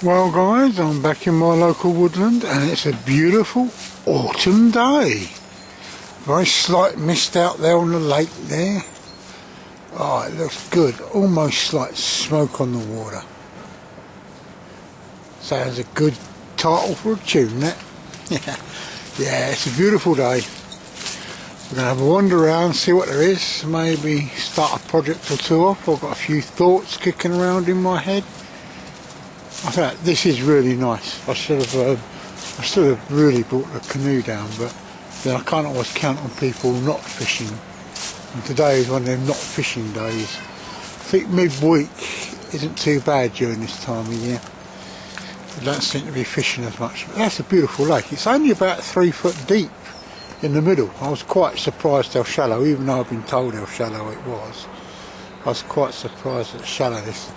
Well guys, I'm back in my local woodland and it's a beautiful autumn day. Very slight mist out there on the lake there. Oh, it looks good, almost like smoke on the water. Sounds a good title for a tune, that. Yeah, it's a beautiful day. We're going to have a wander around, see what there is, maybe start a project or two off. I've got a few thoughts kicking around in my head. I thought this is really nice. I should have really brought the canoe down, but then I can't always count on people not fishing. And today is one of them not fishing days. I think midweek isn't too bad during this time of year. I don't seem to be fishing as much. But that's a beautiful lake. It's only about 3 foot deep in the middle. I was quite surprised how shallow, even though I've been told how shallow it was. I was quite surprised at the shallowness.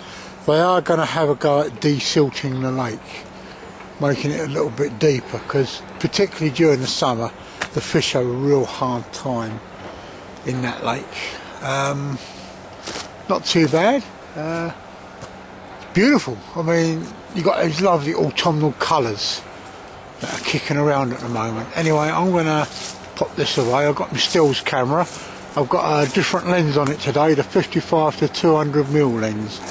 They are going to have a go at desilting the lake, making it a little bit deeper, because particularly during the summer the fish have a real hard time in that lake. Not too bad. Beautiful. I mean, you've got these lovely autumnal colours that are kicking around at the moment. Anyway, I'm going to pop this away. I've got my stills camera. I've got a different lens on it today, the 55 to 200mm lens.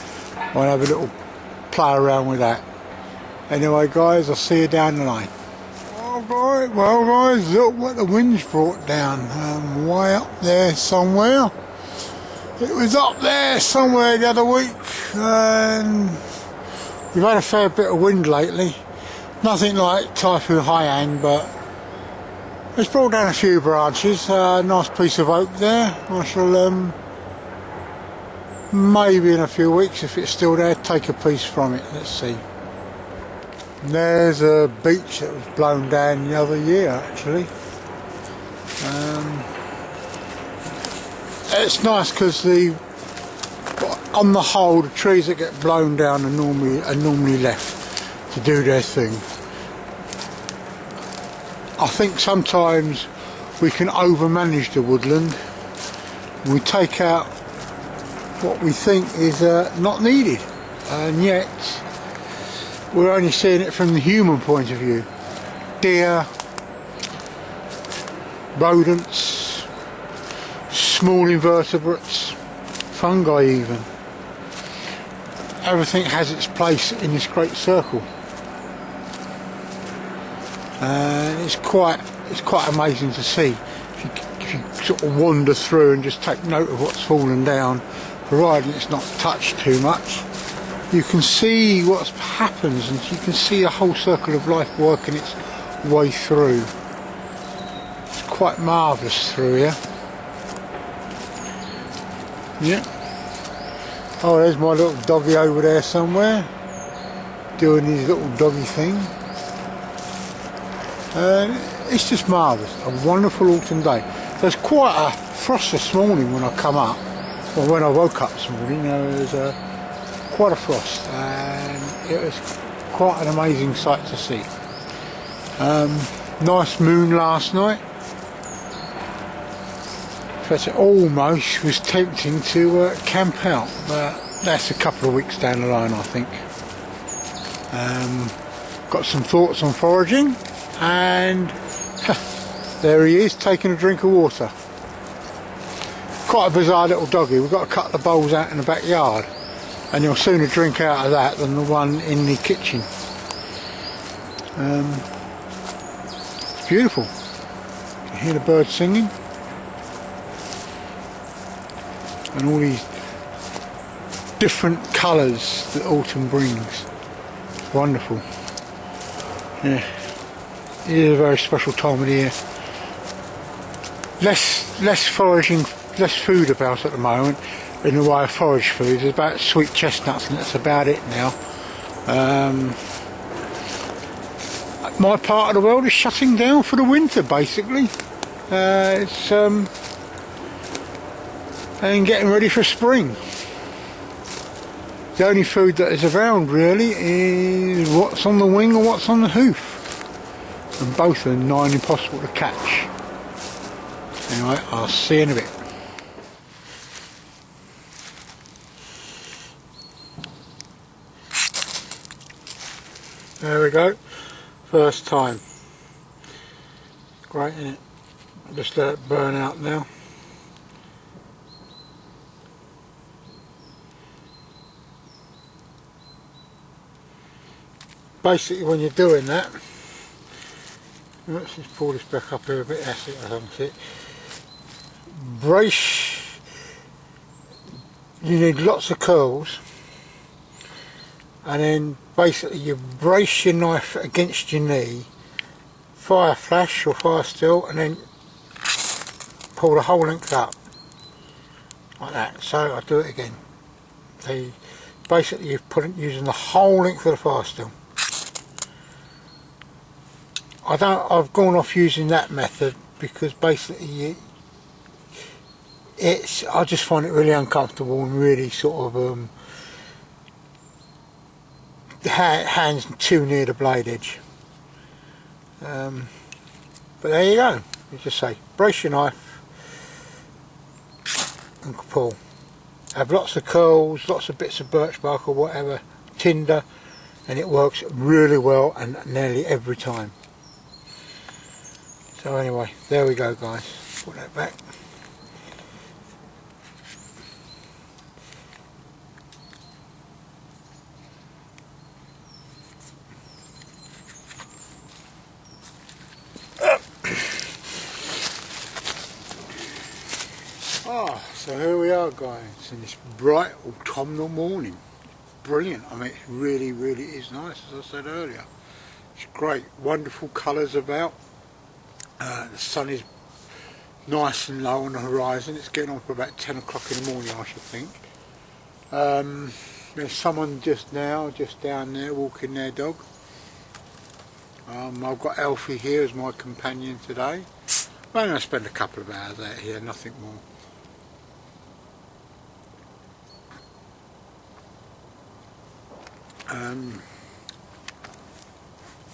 I'll have a little play around with that. Anyway guys, I'll see you down the line. Well guys, look what the wind's brought down. Way up there somewhere. It was up there somewhere the other week, and we've had a fair bit of wind lately. Nothing like Typhoon Haiyan, but it's brought down a few branches. Nice piece of oak there. I shall maybe in a few weeks, if it's still there, take a piece from it. Let's see. And there's a beech that was blown down the other year actually. It's nice because on the whole, the trees that get blown down are normally left to do their thing. I think sometimes we can overmanage the woodland. We take out what we think is not needed, and yet we're only seeing it from the human point of view. Deer, rodents, small invertebrates, fungi even. Everything has its place in this great circle, and it's quite amazing to see. If you sort of wander through and just take note of what's fallen down, providing it's not touched too much, you can see what happens, and you can see a whole circle of life working its way through. It's quite marvellous through here. Yeah. Oh, there's my little doggy over there somewhere, doing his little doggy thing. It's just marvellous. A wonderful autumn day. There's quite a frost this morning when I come up. Well, when I woke up this morning, there was quite a frost, and it was quite an amazing sight to see. Nice moon last night. In fact, it almost was tempting to camp out, but that's a couple of weeks down the line, I think. Got some thoughts on foraging, and there he is, taking a drink of water. Quite a bizarre little doggy. We've got a couple of bowls out in the backyard, and you'll sooner drink out of that than the one in the kitchen. It's beautiful. You can hear the birds singing, and all these different colours that autumn brings. It's wonderful. Yeah, it is a very special time of the year. Less foraging, less food about at the moment in the way of forage food. There's about sweet chestnuts, and that's about it now. My part of the world is shutting down for the winter, basically. It's and getting ready for spring. The only food that is around really is what's on the wing or what's on the hoof, and both are nigh impossible to catch. Anyway, I'll see you in a bit. There we go, first time. Great, isn't it? I'll just let it burn out now. Basically when you're doing that, let's just pull this back up here a bit, that's it, I don't see it. Brace, you need lots of curls, and then basically you brace your knife against your knee, fire flash or fire still, and then pull the whole length up like that. So I do it again. So basically you've put it using the whole length of the fire still. I've gone off using that method because basically I just find it really uncomfortable and really sort of hands too near the blade edge. But there you go. You just say brace your knife and pull. Have lots of curls, lots of bits of birch bark or whatever, tinder, and it works really well and nearly every time. So anyway, there we go guys, put that back. So here we are guys, in this bright autumnal morning. Brilliant, I mean it really is nice, as I said earlier. It's great, wonderful colours about. The sun is nice and low on the horizon. It's getting on for about 10 o'clock in the morning I should think. There's someone just down there walking their dog. I've got Alfie here as my companion today. I'm going to spend a couple of hours out here, nothing more.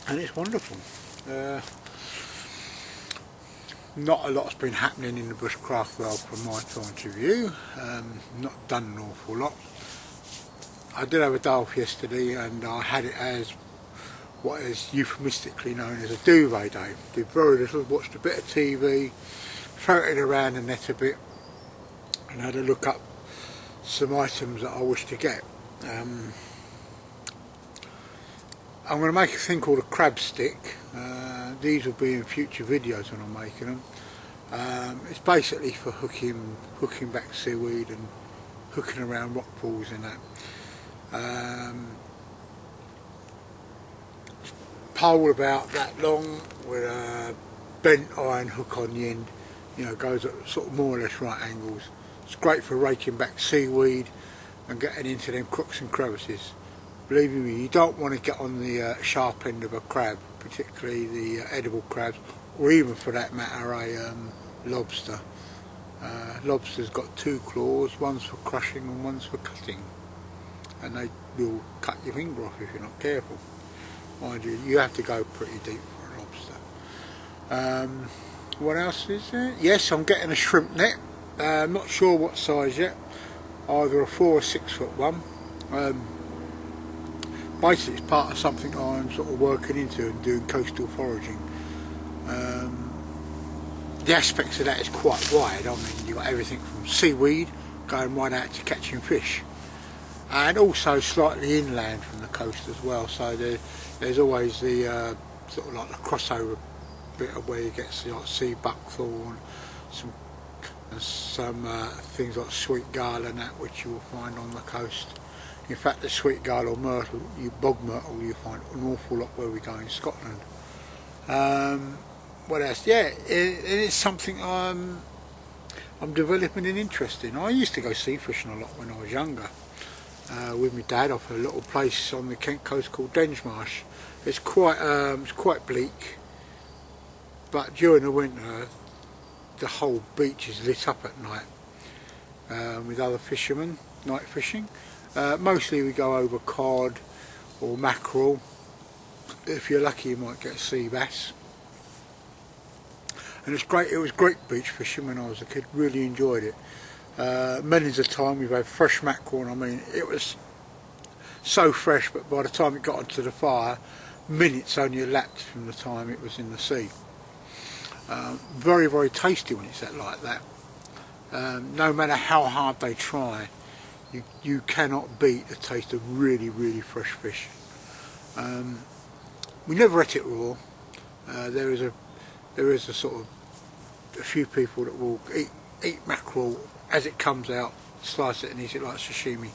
And it's wonderful. Not a lot's been happening in the bushcraft world from my point of view. Not done an awful lot. I did have a day off yesterday and I had it as what is euphemistically known as a duvet day. Did very little, watched a bit of TV, floated around the net a bit and had a look up some items that I wish to get. I'm going to make a thing called a crab stick. These will be in future videos when I'm making them. It's basically for hooking back seaweed and hooking around rock pools and that. Pole about that long with a bent iron hook on the end, you know, goes at sort of more or less right angles. It's great for raking back seaweed and getting into them crooks and crevices. Believe me, you don't want to get on the sharp end of a crab, particularly the edible crabs, or even for that matter a lobster. Lobster's got two claws, one's for crushing and one's for cutting, and they will cut your finger off if you're not careful. Mind you, you have to go pretty deep for a lobster. What else is there? Yes, I'm getting a shrimp net. I'm not sure what size yet, either a 4 or 6 foot one. Basically it's part of something I'm sort of working into and doing coastal foraging. The aspects of that is quite wide. I mean, you've got everything from seaweed going right out to catching fish, and also slightly inland from the coast as well, so there's always the sort of like the crossover bit of where you get like sea buckthorn, some things like sweet gull and that, which you will find on the coast. In fact, the sweet gull or myrtle, bog myrtle, you find an awful lot where we go in Scotland. What else? Yeah, it's something I'm developing an interest in. I used to go sea fishing a lot when I was younger, with my dad off a little place on the Kent coast called Denmarsh. It's quite bleak, but during the winter the whole beach is lit up at night with other fishermen night fishing. Mostly we go over cod or mackerel. If you're lucky you might get sea bass. And it's great. It was great beach fishing when I was a kid. Really enjoyed it. Many's a time we've had fresh mackerel, and I mean it was so fresh, but by the time it got onto the fire minutes only elapsed from the time it was in the sea. Very, very tasty when it's like that. No matter how hard they try, you cannot beat the taste of really, really fresh fish. We never ate it raw. There is a sort of a few people that will eat mackerel as it comes out, slice it and eat it like sashimi.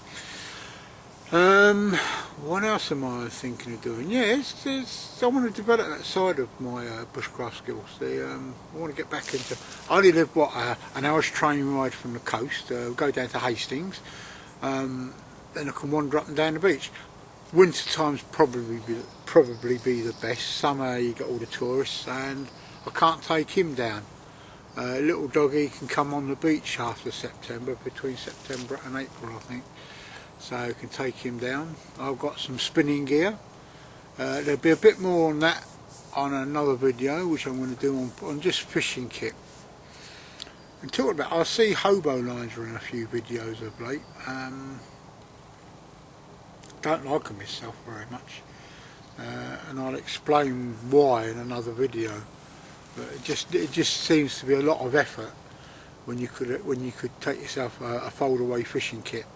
What else am I thinking of doing? Yeah, I want to develop that side of my bushcraft skills. I want to get back into. I only live an hour's train ride from the coast. Go down to Hastings, then I can wander up and down the beach. Winter times probably be the best. Summer you get all the tourists, and I can't take him down. Little doggy can come on the beach after September, between September and April, I think. So I can take him down. I've got some spinning gear. There'll be a bit more on that on another video, which I'm going to do on just fishing kit. And talking about, I see hobo lines are in a few videos of late. Don't like them myself very much, and I'll explain why in another video. But it just seems to be a lot of effort when you could take yourself a fold-away fishing kit.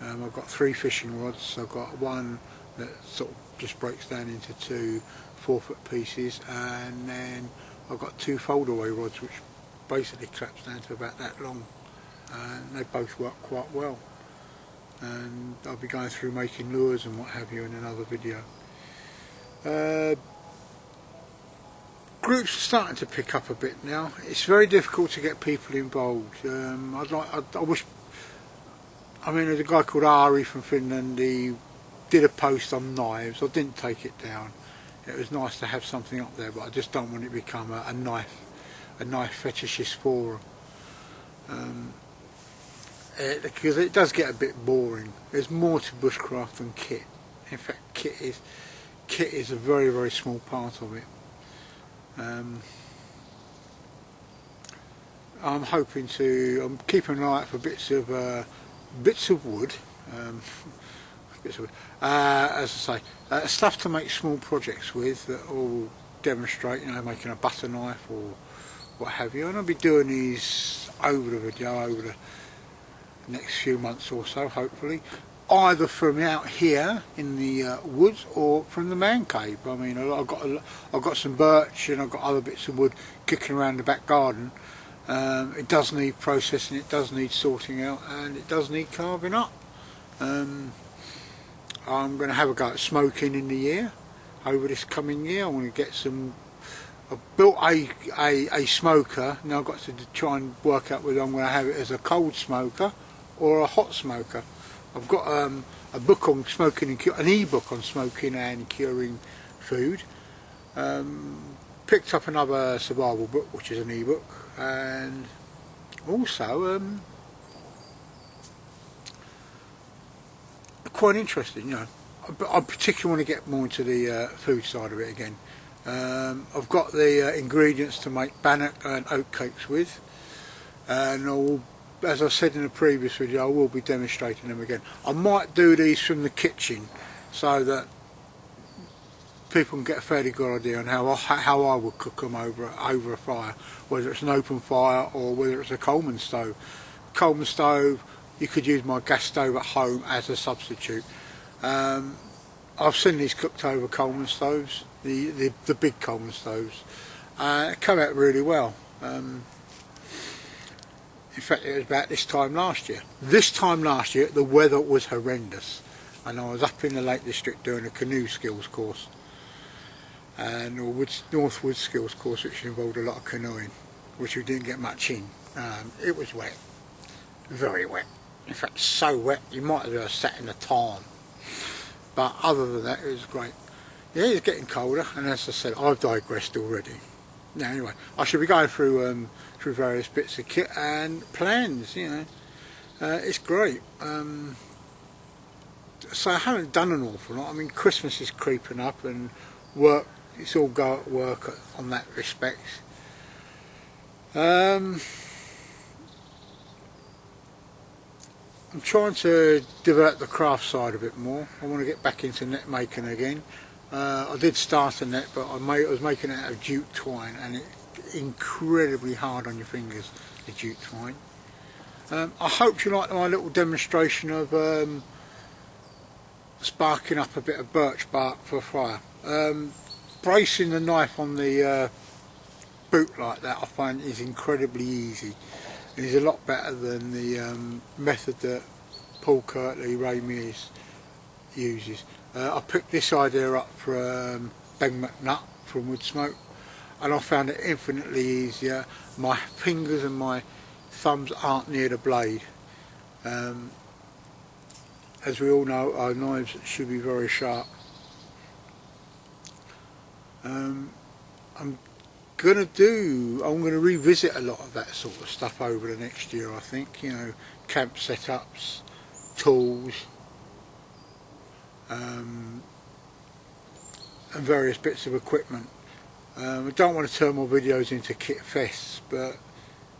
I've got 3 fishing rods. I've got one that sort of just breaks down into 2 4-foot pieces, and then I've got 2 fold-away rods which basically collapse down to about that long, and they both work quite well. And I'll be going through making lures and what have you in another video. Groups are starting to pick up a bit now. It's very difficult to get people involved. I wish. I mean, there's a guy called Ari from Finland. He did a post on knives. I didn't take it down. It was nice to have something up there, but I just don't want it to become a knife fetishist forum. Because it does get a bit boring. There's more to bushcraft than kit. In fact, kit is a very, very small part of it. I'm keeping an eye out for bits of wood. As I say, stuff to make small projects with that will demonstrate, making a butter knife or what have you. And I'll be doing these over the next few months or so, hopefully, either from out here in the woods or from the man cave. I mean, I've got some birch and I've got other bits of wood kicking around the back garden. It does need processing, it does need sorting out, and it does need carving up. I'm going to have a go at smoking in the year, over this coming year. I want to get some. I've built a smoker. Now I've got to try and work out whether I'm going to have it as a cold smoker or a hot smoker. I've got a book on smoking and an e-book on smoking and curing food. Picked up another survival book, which is an e-book, and also quite interesting. I particularly want to get more into the food side of it again. I've got the ingredients to make bannock and oat cakes with, and as I said in the previous video, I will be demonstrating them again. I might do these from the kitchen so that people can get a fairly good idea on how I would cook them over a fire, whether it's an open fire or whether it's a Coleman stove. Coleman stove, you could use my gas stove at home as a substitute. I've seen these cooked over Coleman stoves, the big Coleman stoves. It come out really well. In fact, it was about this time last year. This time last year, the weather was horrendous, and I was up in the Lake District doing a canoe skills course, and North Woods skills course, which involved a lot of canoeing, which we didn't get much in. It was wet, very wet. In fact, so wet you might as well have sat in the tarn. But other than that, it was great. Yeah, it's getting colder, and as I said, I've digressed already. Now, anyway, I should be going through various bits of kit and plans. It's great. So I haven't done an awful lot. I mean, Christmas is creeping up, and work. It's all go at work on that respect. I'm trying to develop the craft side a bit more. I want to get back into net making again. I did start a net, but I was making it out of jute twine, and it's incredibly hard on your fingers, the jute twine. I hope you liked my little demonstration of sparking up a bit of birch bark for a fire. Bracing the knife on the boot like that, I find is incredibly easy. It is a lot better than the method that Paul Kirtley, Ray Mears uses. I picked this idea up from Ben McNutt from Woodsmoke, and I found it infinitely easier. My fingers and my thumbs aren't near the blade. As we all know, our knives should be very sharp. I'm going to revisit a lot of that sort of stuff over the next year, I think. You know, camp setups, tools, and various bits of equipment. I don't want to turn my videos into kit fests, but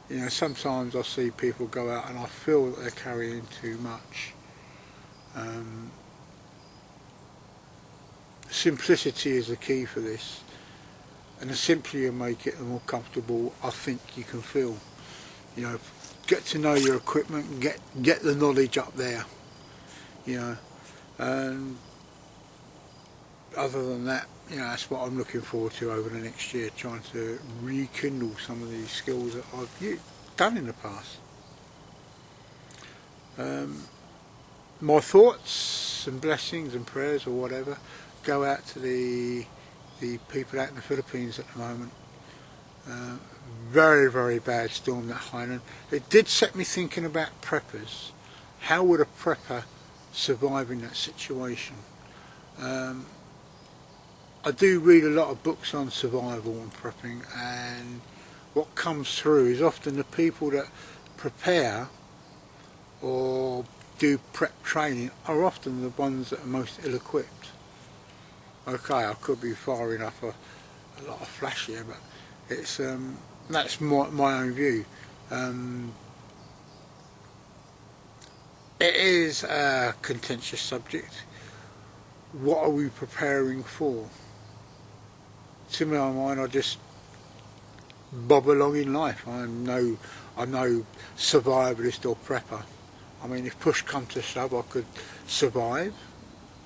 you know, sometimes I see people go out and I feel that they're carrying too much. Simplicity is the key for this, and the simpler you make it, the more comfortable I think you can feel. You know, get to know your equipment, get the knowledge up there. You know, and other than that, you know, that's what I'm looking forward to over the next year, trying to rekindle some of these skills that I've done in the past. My thoughts and blessings and prayers or whatever go out to the people out in the Philippines at the moment. Very, very bad storm, that Hainan. It did set me thinking about preppers. How would a prepper survive in that situation? I do read a lot of books on survival and prepping, and what comes through is often the people that prepare or do prep training are often the ones that are most ill-equipped. Okay, I could be firing up a lot of flash here, but it's that's my own view. It is a contentious subject. What are we preparing for? To my mind, I just bob along in life. I'm no survivalist or prepper. I mean, if push comes to shove, I could survive.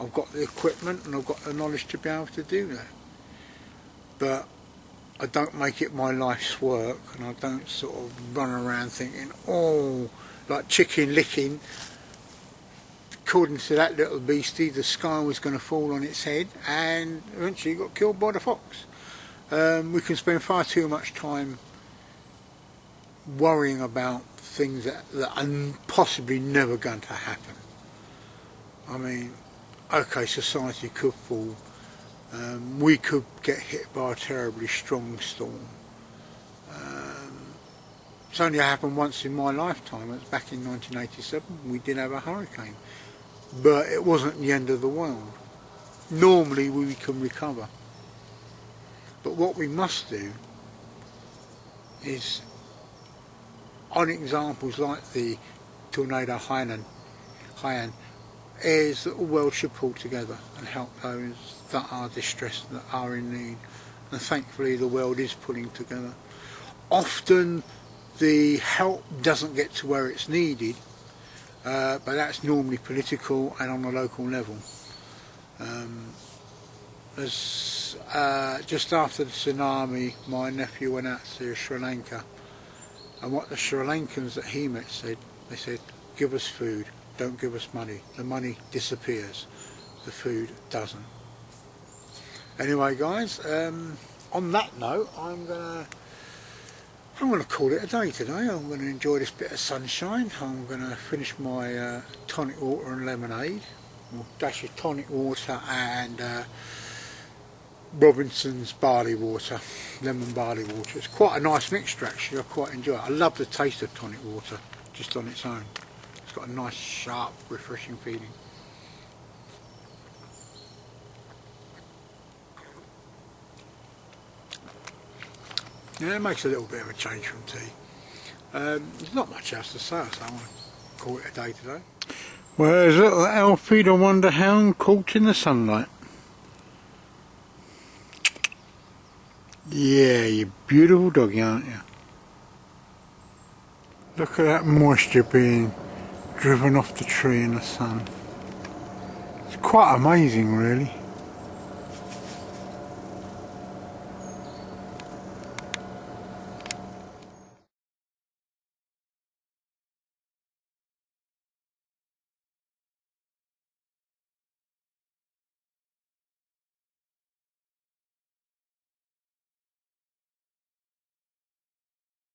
I've got the equipment and I've got the knowledge to be able to do that. But I don't make it my life's work, and I don't sort of run around thinking, oh, like chicken licking. According to that little beastie, the sky was going to fall on its head, and eventually got killed by the fox. We can spend far too much time worrying about things that are possibly never going to happen. I mean, okay, society could fall. We could get hit by a terribly strong storm. It's only happened once in my lifetime. It was back in 1987. We did have a hurricane, but it wasn't the end of the world. Normally we can recover. But what we must do is, on examples like the tornado Hainan, is that the world should pull together and help those that are distressed, that are in need. And thankfully the world is pulling together. Often the help doesn't get to where it's needed, but that's normally political and on a local level. Just after the tsunami, my nephew went out to Sri Lanka, and what the Sri Lankans that he met said, they said, give us food, don't give us money. The money disappears, the food doesn't. Anyway guys, on that note, I'm gonna call it a day today. I'm going to enjoy this bit of sunshine. I'm going to finish my tonic water and lemonade, or dash of tonic water and Robinson's barley water, lemon barley water. It's quite a nice mixture actually. I quite enjoy it. I love the taste of tonic water just on its own. It's got a nice sharp refreshing feeling. Yeah, it makes a little bit of a change from tea. There's not much else to say, so I'm going to call it a day today. Well, there's little Alfie the Wonder Hound caught in the sunlight. Yeah, you beautiful doggy, aren't you? Look at that moisture being driven off the tree in the sun. It's quite amazing, really.